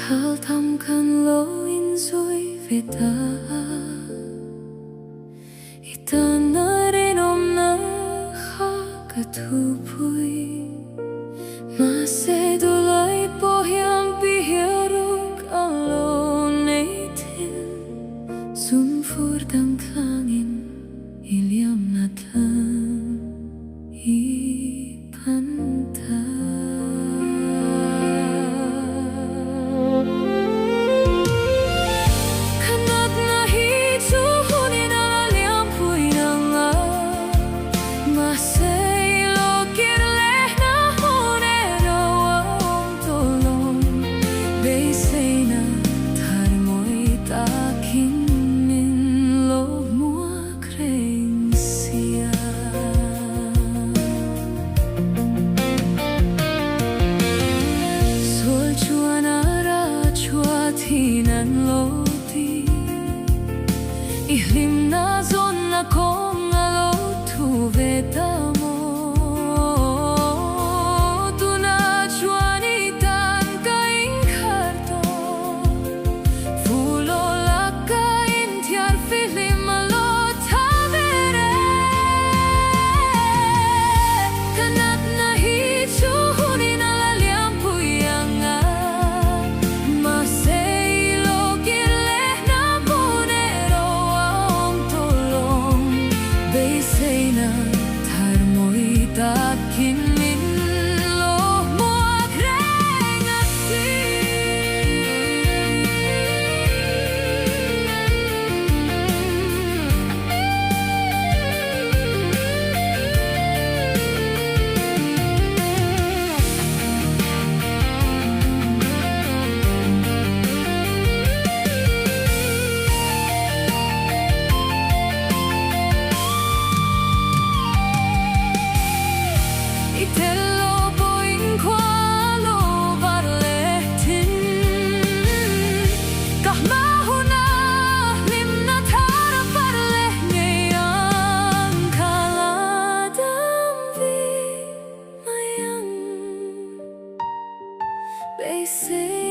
Hal thầm khăn lối in rồi về ta Ita na rin na kakatupui Masedulay po yang bihiruk alonatin Sumfur dang klangin ilyam natan ipanta Hinan loti ihlim na zon na kong alo tu vetamo tu na chuanitan kain karto fulo la kain tiar filim alo tabere kanat na hichu hunin ala liampu yanga mase Takin min lo mo kreng asi They say